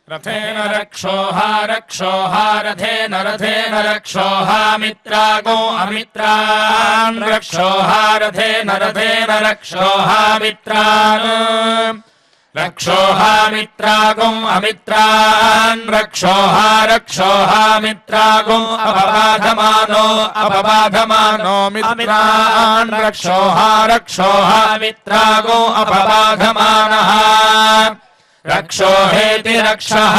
रथेन रक्षोहा रक्षोहा रथेन रथेन रक्षोहा मित्रागो अमित्रान् रक्षोहा रथेन रथेन रक्षोहा मित्रान् रक्षोहा मित्रागो अमित्रान् रक्षोहा रक्षोहा मित्रागो अपबाधमानो मित्रान् रक्षोहा रक्षोहा मित्रागो अपबाधमानः रक्षोहेति रक्षः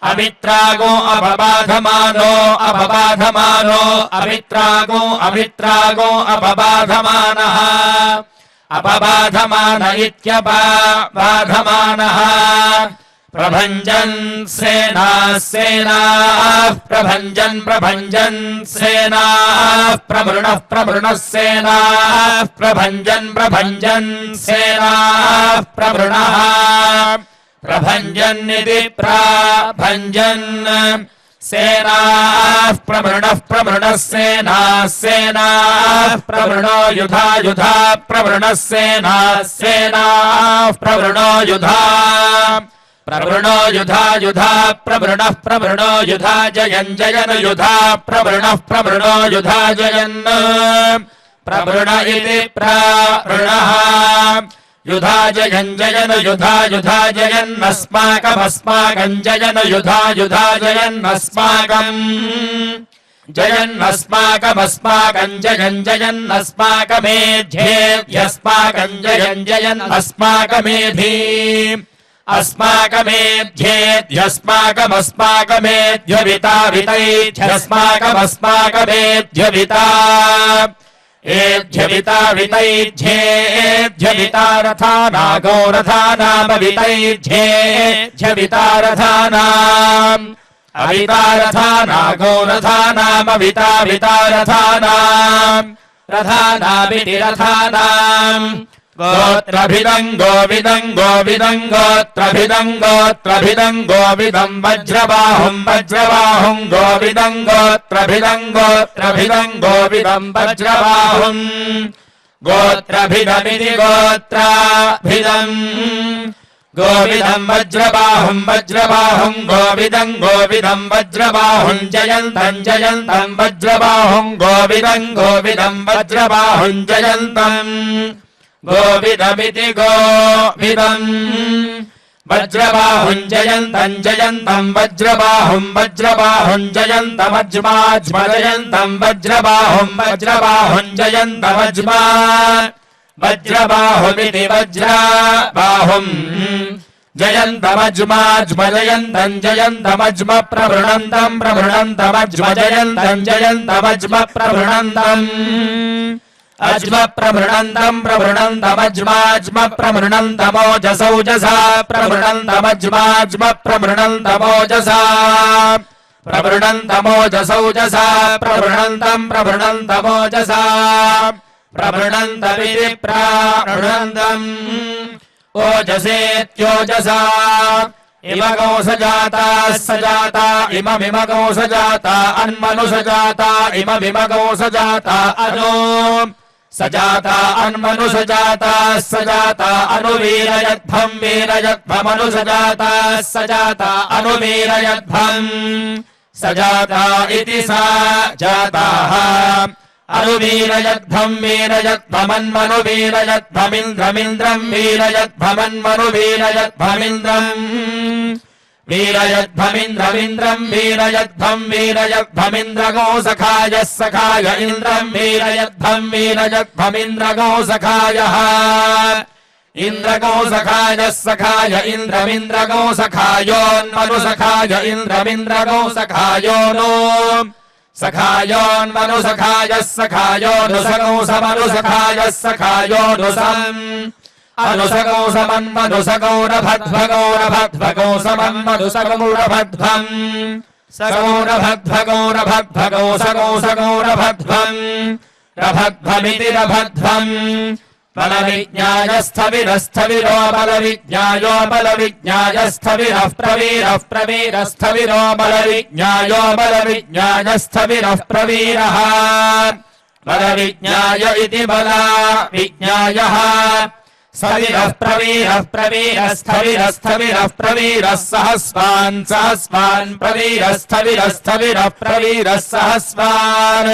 अमित्रागो अपबाधमानो अमित्रागो अपबाधमानः अपबाधमान इत्यपबाधमानः प्रभञ्जन् सेनाः प्रभञ्जन् सेनाः प्रवृणः सेनाः प्रभञ्जन् सेनाः प्रवृणः प्रभञ्जन्निति प्रभञ्जन् सेनाः प्रवृणः सेनाः प्रवृणो युधा प्रवृणः सेनाः प्रवृणो युधा प्रवृणो युधा प्रवृणो युधा जयन् युधा प्रवृणो युधा जयन् प्रवृण इति प्रवृणः युधा जयन् युधा जयन्नस्माकम् युधा जयन्नस्माकम् जयन्नस्माकमेध्येत्यस्माकम् जयन्नस्माकमेधि अस्माकमेध्यस्माकमेध्यवितावितैध्यस्माकमेध्यविता एध्यविता वितैध्येध्यविता रथानागो रथानामवितैध्येध्यविता रथानाम् अविता रथानागो रथानामविता रथानामिति रथानाम् गोत्रभिदम् गोविदम् वज्रबाहुम् गोविदम् गोत्रभिदम् गोविदम् वज्रबाहुम् गोत्रभिदमिति गोत्राभिदम् गोविदम् वज्रबाहुम् गोविदम् वज्रबाहुम् जयन्तम् वज्रबाहुम् गोविदम् वज्रबाहुम् जयन्तम् गोविदमिति गोविदम् वज्रबाहुम् जयन्तम् वज्रबाहुम् जयन्तमज्माज्मजयन्तम् वज्रबाहुम् जयन्तमज्मा वज्रबाहुमिति वज्रबाहुम् जयन्तमज्माज्मजयन्तम् प्रवृणन्तमज्म जयन्तमज्म प्रवृणन्तम् अज्म प्रवृणन्तमज्माज्म प्रवृणन्तमोजसौजसा प्रवृणन्तमज्माज्म प्रवृणन्तमोजसा प्रवृणन्तमोजसौजसा प्रवृणन्तमोजसा प्रवृणन्तमिति प्रवृणन्तम् ओजसेत्योजसा इमगौ सजाताः सजाता इममिमगौ सजाता अन्मनु सजाता इममिमगौ सजाता अनु सजाता अन्मनु सजाता सजाता अनुवीरयध्वम् वीरयध्वमनु सजाता सजाता अनुवीरयध्वम् सजाता इति सा जाताः अनुवीरयध्वम् वीरयध्वमन्मनु वीरयध्वमिन्द्रमिन्द्रम् वीरयध्वमन्मनु वीरयध्वमिन्द्रम् वीरयध्वमिन्द्रमिन्द्रम् वीरयध्वमिन्द्रगो सखायः सखाय इन्द्रम् वीरयध्वमिन्द्रगो सखायः इन्द्रगो सखायः सखाय इन्द्रमिन्द्रगो सखायोन्मनु सखाय इन्द्रमिन्द्रगो सखायो नो सखायोन्मनु सखायः सखायोनुसगो समनु सखायः सखायोनुसम् अनुसगो समन्मनुसगौरभद्भगौरभद्भगो समन्मनुसगौरभद्भम् सगौरभद्भगौरभद्भगो सगौरभद्भम् रभद्भमिति रभद्भम् बलविज्ञायस्थविरस्थविरो बलविज्ञायो बलविज्ञायस्थविरः प्रवीरस्थविरो बलविज्ञायो बलविज्ञायस्थविरः प्रवीरः बलविज्ञाय इति बलविज्ञायः स्थविरः प्रवीरः प्रवीरस्थविरस्थविरः प्रवीरः सहस्वान् सहस्वान् प्रवीरस्थविरस्थविरः प्रवीरः सहस्वान्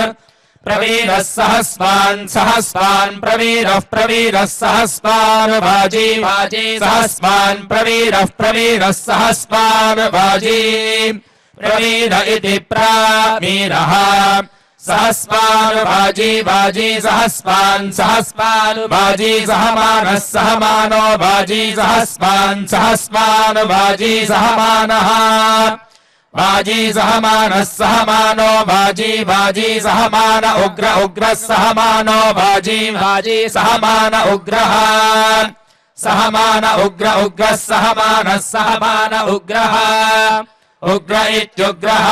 प्रवीरः सहस्वान् सहस्वान् प्रवीरः प्रवीरः सहस्वान् वाजी वाजी सहस्वान् प्रवीरः प्रवीरः सहस्वान् वाजी प्रवीर इति प्रावीरः सहस्वान् वाजी वाजी सहस्वान् सहस्वान् वाजी सहमानः सहमानो वाजी सहस्वान् सहस्वान् वाजी सहमानः वाजी सहमानः सहमानो वाजी वाजी सहमान उग्र उग्रः सहमानो वाजी वाजी सहमान उग्रः सहमान उग्र उग्रः सहमानः सहमान उग्रः उग्र इत्युग्रः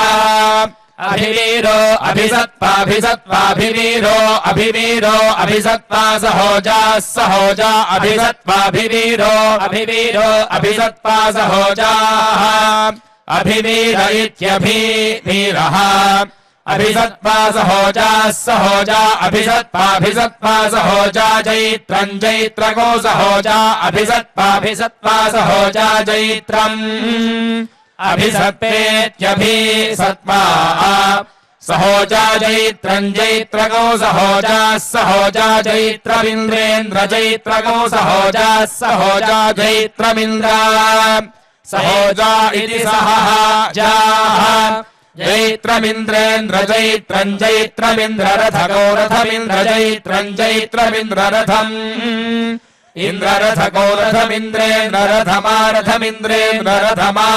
अभिवीरो अभिसत्त्वाभिसत्त्वाभिवीरो अभिवीरो अभिसत्त्वा सहोजा सहोजा अभिसत्त्वाभिवीरो अभिवीरो अभिसत्त्वा सहोजाः अभिवीर इत्यभिवीरः अभिसत्त्वा सहोजा सहोजा अभिसत्त्वाभिसत्त्वा सहोजा जैत्रम् जैत्रगो सहोजा अभिसत्त्वाभिसत्त्वा सहोजा जैत्रम् अभिसत्पेत्यभिसत्त्वा सहोजा जैत्रम् जैत्रगो सहोजा सहोजा जैत्रमिन्द्रेन्द्र जैत्रगो सहोजा सहोजा जैत्रमिन्द्र सहोजा इति सहजाः जैत्रमिन्द्रेन्द्र जैत्रम् जैत्रमिन्द्ररथगो रथमिन्द्र जैत्रम् जैत्रमिन्द्ररथम् इन्द्ररथगो रथमिन्द्रेन्द्र रथमारथमिन्द्रेन्द्र रथमा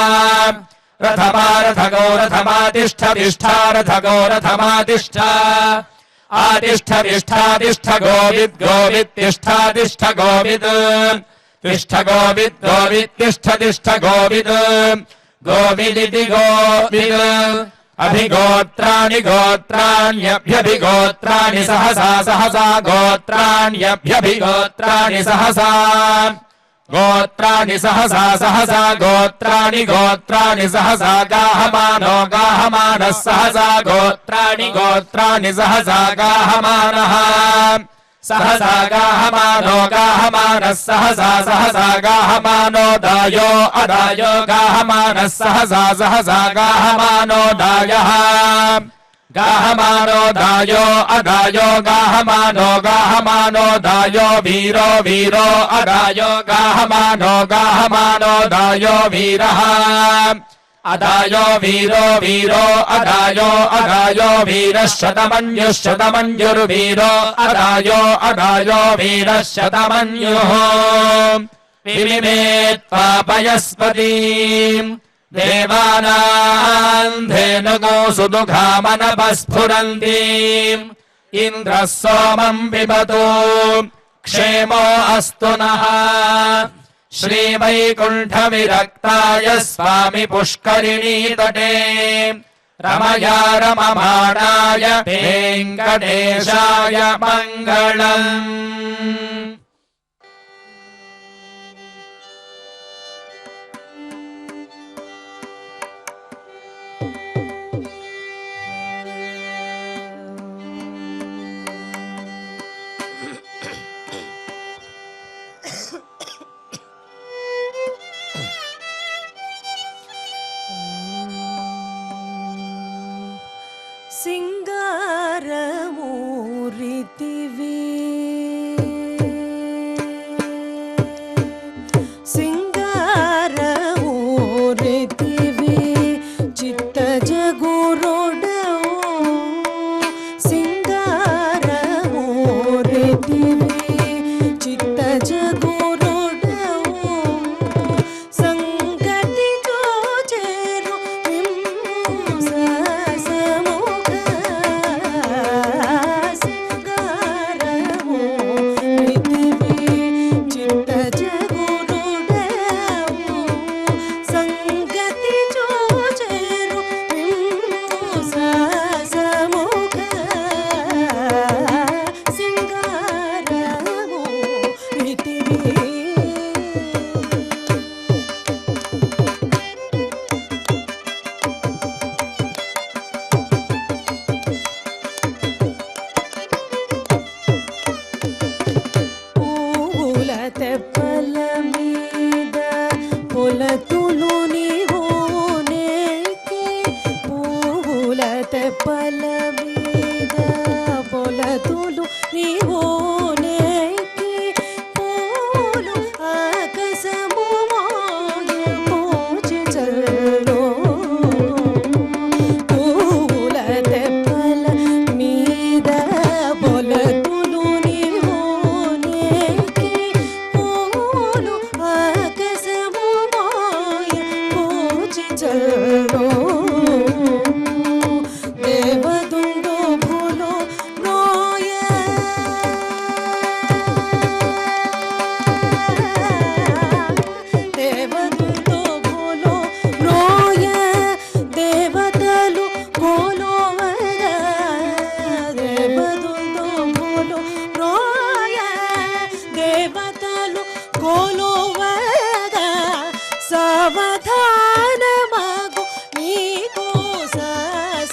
रथमारथगो रथमातिष्ठ तिष्ठारथगो रथमातिष्ठ आतिष्ठ तिष्ठातिष्ठ गोविद् गोवित् तिष्ठातिष्ठ गोविद् तिष्ठ गोविद् गोवित् तिष्ठ तिष्ठ गोविद् गोविदिति गोविद् अभिगोत्राणि गोत्राण्यभ्यभिगोत्राणि सहसा सहसा गोत्राण्यभ्यभिगोत्राणि सहसा गोत्राणि सहसा सहसा गोत्राणि गोत्राणि सहसा गाहमानो गाहमानः सहसा गोत्राणि गोत्राणि सहसा गाहमानः सहसा गाहमानो गाहमानः सहसा सहसा गाहमानो दायो अदायो गाहमानः सहसा सहसा गाहमानो दायः गाहमानो दायो अदायो गाहमानो गाहमानो दायो वीरो वीरो अदायो गाहमानो गाहमानो दायो वीरः अदायो वीरो वीरो अदायो अदायो वीरः शतमन्युः शतमन्युर्वीरो अदायो अदायो वीरः शतमन्युः विमिमे त्वापयस्पतीम् देवानाम् धेनुगो सुदुघामनपस्फुरन्तीम् इन्द्रः सोमम् पिबतु क्षेमो अस्तु नः श्रीवैकुण्ठविरक्ताय स्वामि पुष्करिणी तटे रमया रममाणाय वेङ्कटेशाय मङ्गलम् सिंगारमूर्तिवे పొలతులు నీవోనేకి పువ్వుల తెప్పల మీద పొలతులు నీవోనేకి పూలు ఆకాశము మోచి చల్లో పువ్వుల తెప్పల మీద పొలతులు నీవోనేకి పూలు ఆకాశము మోచి చల్లో దేవదుండు భూలో రోయ దేవదుండు భూలో రోయ దేవతలు కోలోవగా దేవదుండు భూలో రోయ దేవతలు కోలోవగా సావధానమగు నీకు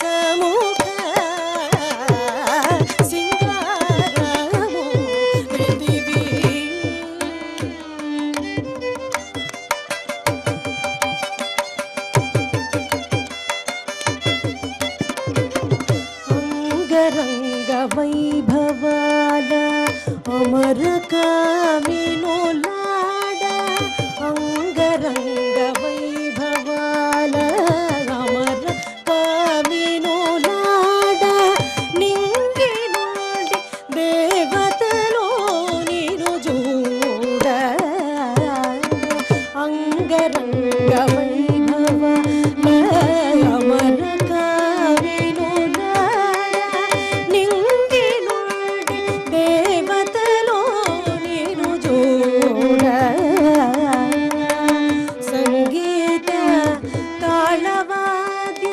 సముఖ సింగారము పృథివీ అంగరంగ వైభవాల అమర కామినులాడ అంగరంగ వైభవాల అమర కామినులాడ నింగి నుండి దేవతలు నిను చూడ అంగరంగ వైభవాల అమర కామినులాడ నింగి నుండి దేవతలు నిను చూడ సంగీత తాళవాద్య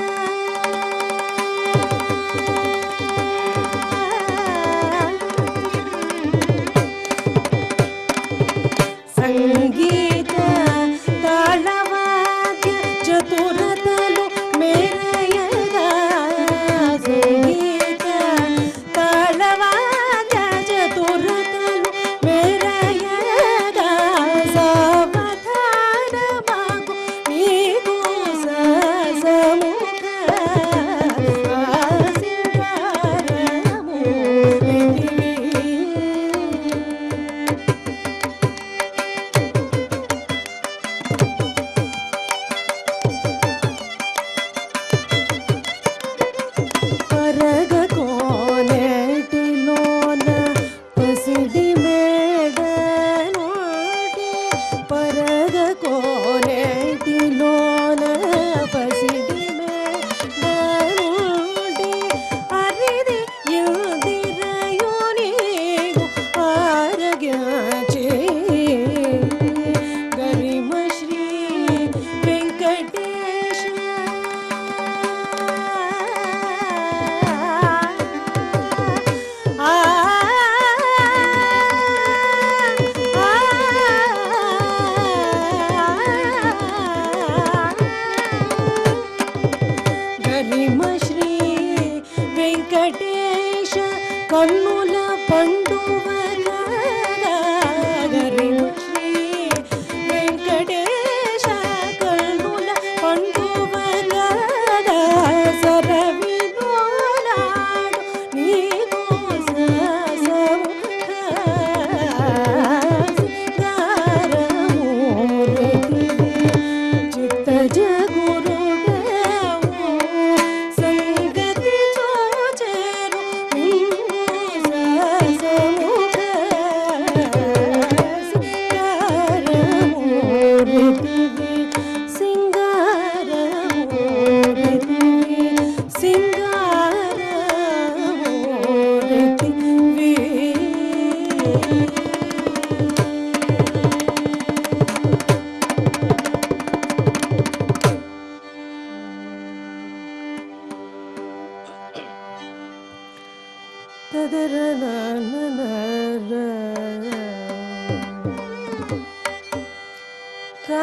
సంగీత తాళవాద్య చతురతలు మేరయగా సంగీత తాళవాద్య చతురతలు మేరయగా సావధానమగు నీకు సముఖ సింగారము పృథివీ పరగ కోనేటిలోన పసిడి మేడ నోటి పరగ కోనేటిలోన పసిడి మేడ నోటి అరిది యుదిరయుని ఆరగ్యాచే గరిమ శ్రీ వెంకటేశ గరిమ శ్రీ వెంకటేశ కన్నుల పండువ గరిమ శ్రీ వెంకటేశ కన్నుల పండువ సరవినోలాడు నీకు సముఖ సింగారము పృథివీ చిత్త జగురుడవు సంగతి చూచెరు సముఖ సింగారము పృథివీ సింగారము పృథివీ సింగారము పృథివీ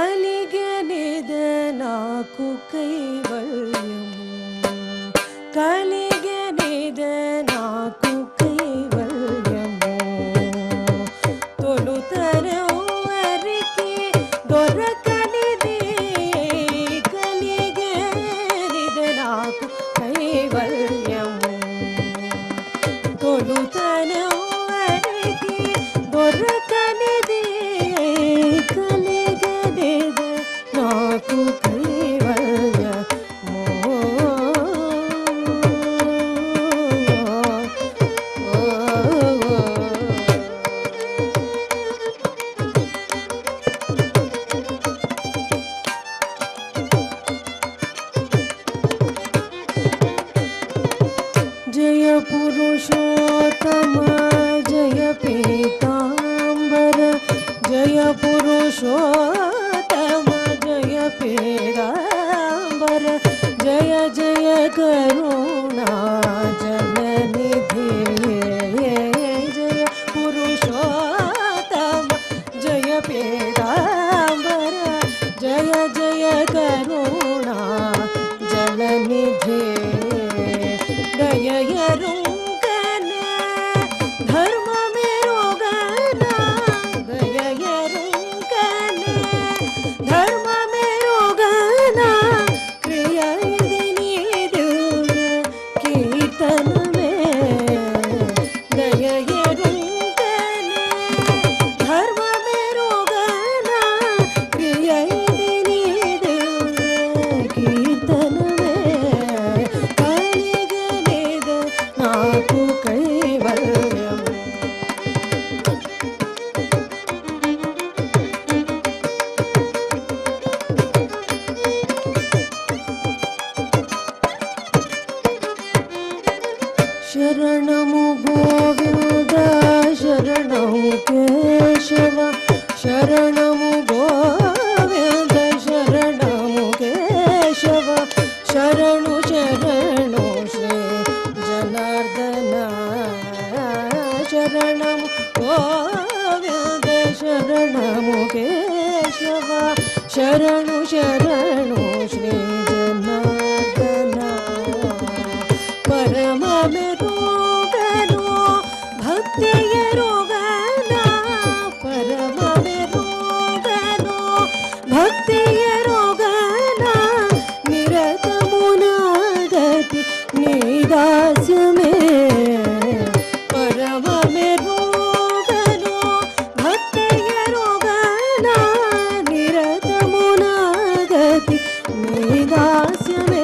కలిగనిదే నాకు కైవల్యము కలిగనిదే నాకు కైవల్యము తొలుతరెవరికి దొరకనిది पीताम्बर जय जय करुणा जलनिधि जय पुरुषोत्तम जय पीताम्बर जय जय करुणा जलनिधि दययरुंगने धर्म में रोगना दययरुंगने धर्म में रोगना क्रिया कीर्तन में दययरुंगने धर्म में रोगना क्रिया कीर्तन में కలిగనేద నాకు కైవల్యం శరణము గోవింద శరణము కేశవ శరణము గోవింద శరణము కేశవ శరణు శరణు శ్రీ జనార్దన శరణము గోవింద శరణము కేశవ శరణు శరణు శ్రీ జనార్దన ಪರಮ ಮೆರೋಗನೋ ಭಕ್ತಿಯ ರೋಗನ ಪರಮ ಮೆರೋಗನೋ ಭಕ್ತಿಯ ರೋಗನ ನಿರತ ಮುನಾಗತಿ ನಿದಾಸ್ಯಮೇ ಪರಮ ಮೆರೋಗನೋ ಭಕ್ತಿಯ ರೋಗನ ನಿರತ ಮುನಾಗತಿ ನಿದಾಸ್ಯಮೇ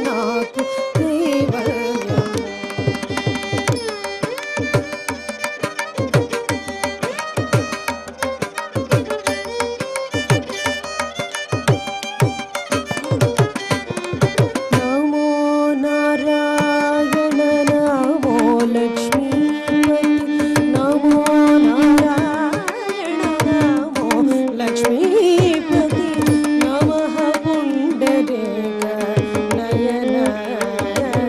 నాకు కైవల్యం నమో నారాయణ నమో లక్ష్మీపతి నమో నారాయణ నమో లక్ష్మీపతి నమః పుండరీక నయన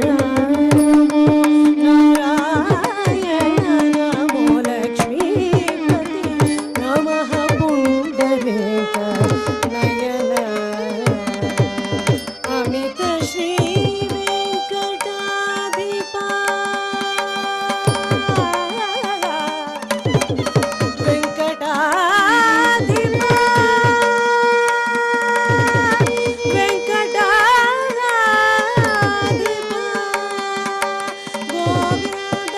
నమో నారాయణ నమో లక్ష్మీపతి నమః పుండరీక నయన అమిత శ్రీ వెంకటాధిపా వెంకటాధిపా వెంకటాధిపా గోవింద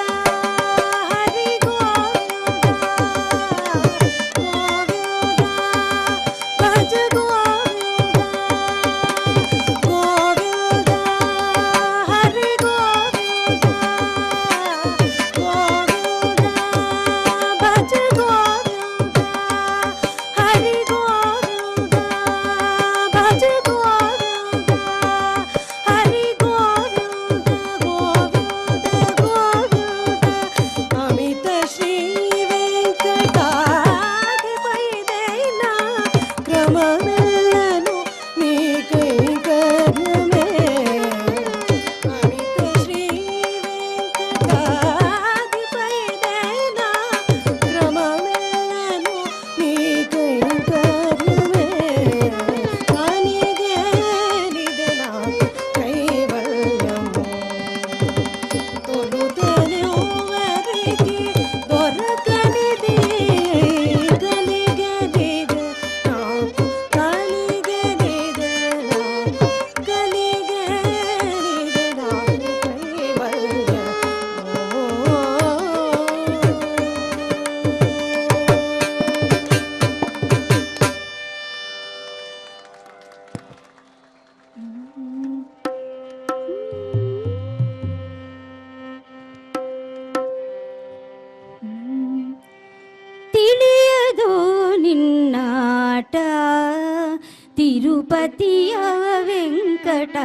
హరి గోవింద గోవింద భజ గోవింద గోవింద హరి గోవింద గోవింద భజ గోవింద హరి గోవింద భజ గోవింద హరి గోవింద గోవింద గోవింద అమిత శ్రీ వెంకటాధిపైదైనా క్రమమెల్లను నీ కైంకర్యమే అమిత శ్రీ వెంకటాధిపైదైనా క్రమమెల్లను నీ కైంకర్యమే కానిదేనిది నాకు కైవల్యము తొలుతెనువరికి దొరకనిది కలిగనిది నాకు కలిగనిది నాకు కలిగనిది నాకు కైవల్యము ತಿಳಿಯದು ನಿನ್ನಾಟ ತಿರುಪತಿಯ ವೆಂಕಟ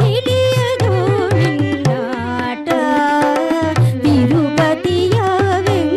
ತಿಳಿಯದು ನಿನ್ನಾಟ ತಿರುಪತಿಯ ವೆಂಕಟ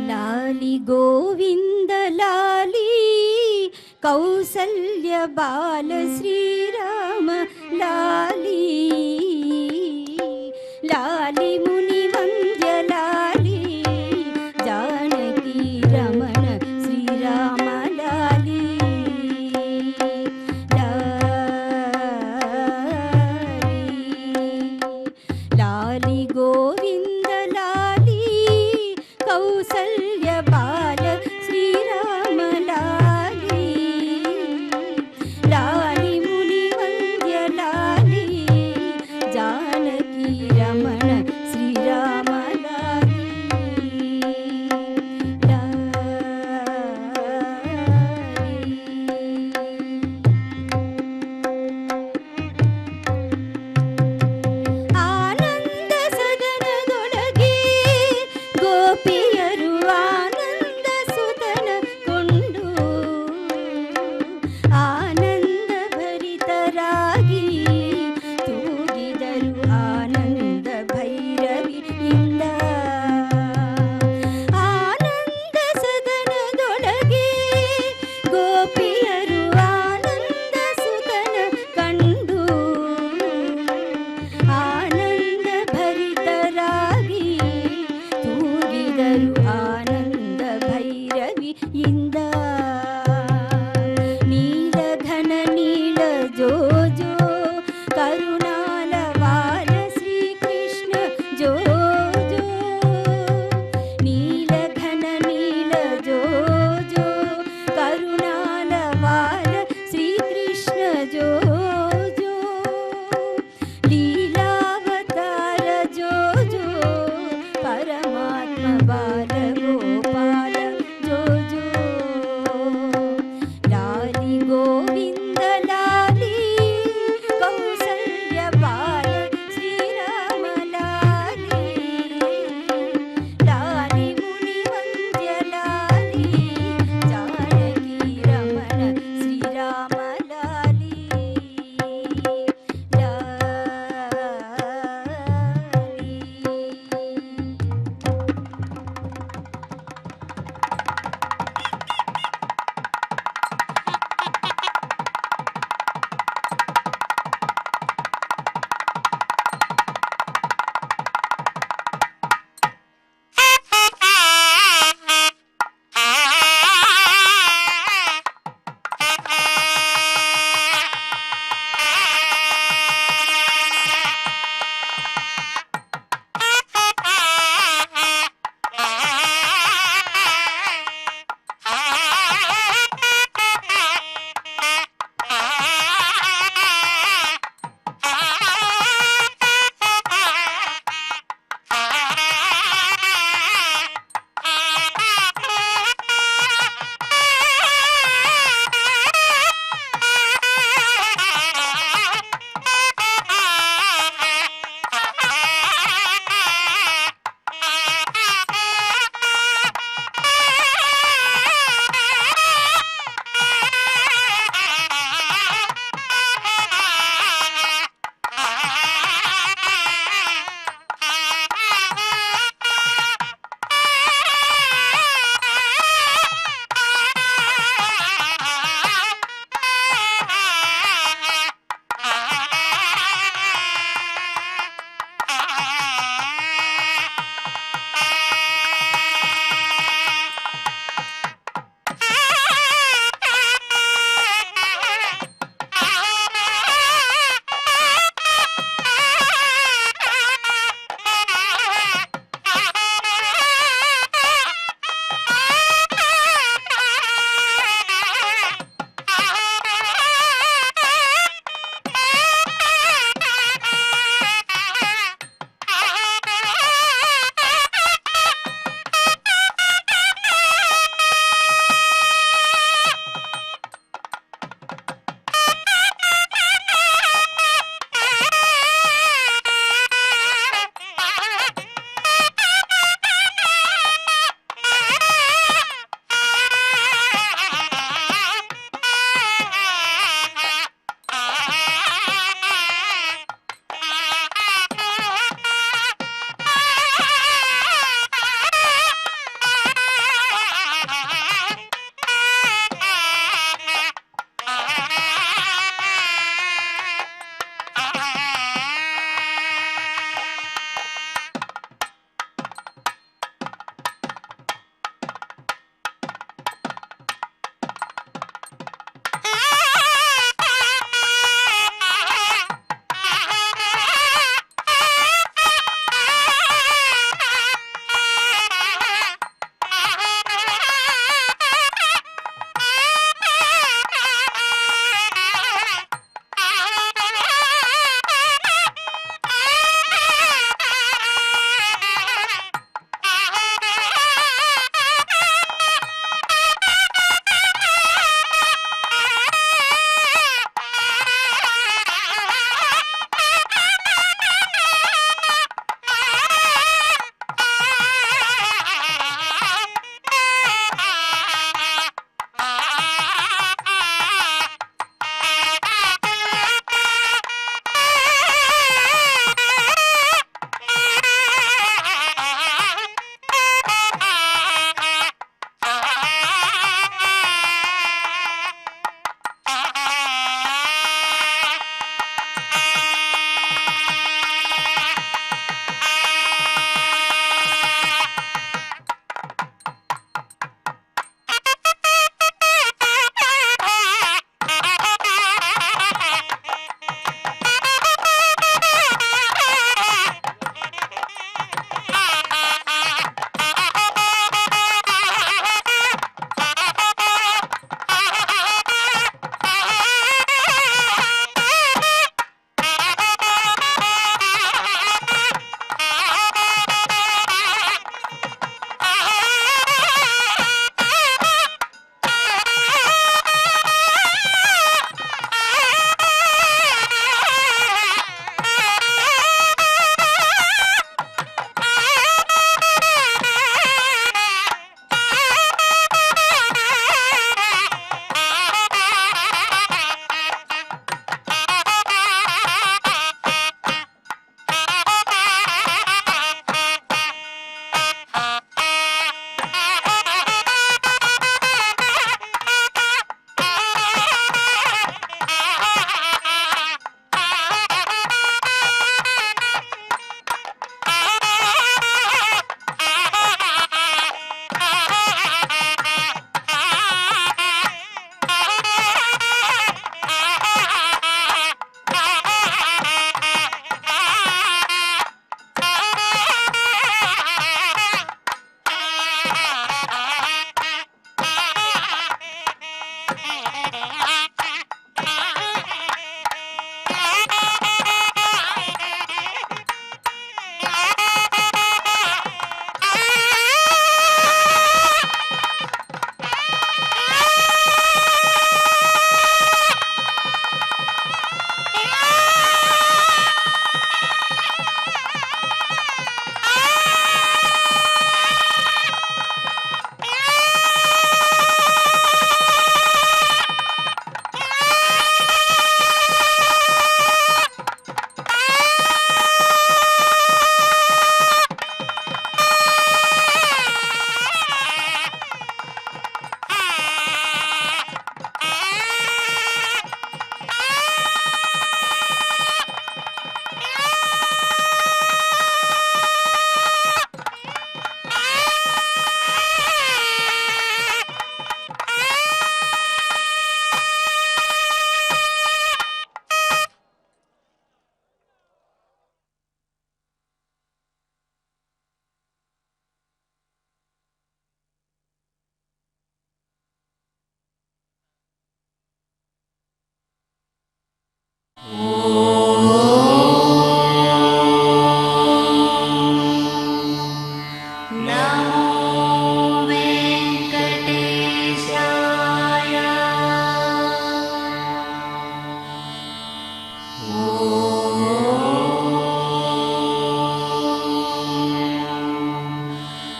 లాలి గోవింద లాలి కౌసల్య బాల శ్రీరామ లాలి లాలి ముని వంద్య లాలి జానకి రమణ శ్రీరామ లాలి లాలి గోవింద లాలి కౌసల్య బాల శ్రీరామ లాలి లాలి ముని వంద్య లాలి జానకి రమణ శ్రీరామ లాలి ಆನಂದ ಸದನದೊಳಗೆ ಗೋಪಿಯರು ಆನಂದ ಸುತನ ಕೊಂಡು ಆನಂದ ಭರಿತರಾಗಿ ತೂಗಿದರು ಆನಂದ ಭೈರವಿಯಿಂದ ಆನಂದ ಸದನದೊಳಗೆ ಗೋಪಿಯರು ಆನಂದ ಸುತನ ಕಂಡು ಆನಂದ ಭರಿತರಾಗಿ ತೂಗಿದರು ಆನಂದ ಭೈರವಿಯಿಂದ ನೀಲ ಘನ ನೀಲ ಜೋ ಜೋ ಕರುಣಾಲ ವಾಲ ಶ್ರೀಕೃಷ್ಣ ಜೋ ಜೋ ನೀಲ ಘನ ನೀಲ ಜೋ ಜೋ ಕರುಣಾಲ ವಾಲ ಶ್ರೀಕೃಷ್ಣ ಜೋ ಜೋ ಲೀಲಾವತಾರ ಜೋ ಜೋ ಪರಮಾತ್ಮ ಬಾಲ ಗೋಪಾಲ ಜೋ ಜೋ ಲಾಲಿ ಗೋವಿಂದ ಲಾಲಿ ಕೌಸಲ್ಯ ಬಾಲ ಶ್ರೀರಾಮ ಲಾಲಿ ಲಾಲಿ ಮುನಿ ವಂದ್ಯ ಲಾಲಿ ಜಾನಕಿ ರಮಣ ಶ್ರೀರಾಮ ಲಾಲಿ ಲಾಲಿ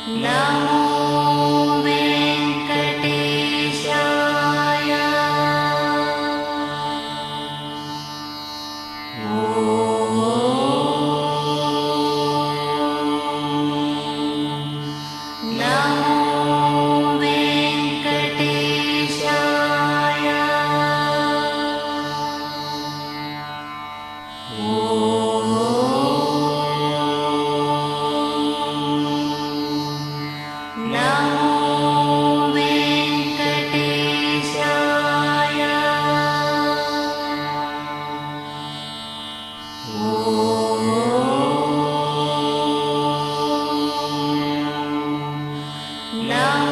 नमो वेङ्कटेशाय नमो वेङ्कटेशाय नमो वेङ्कटेशाय नमो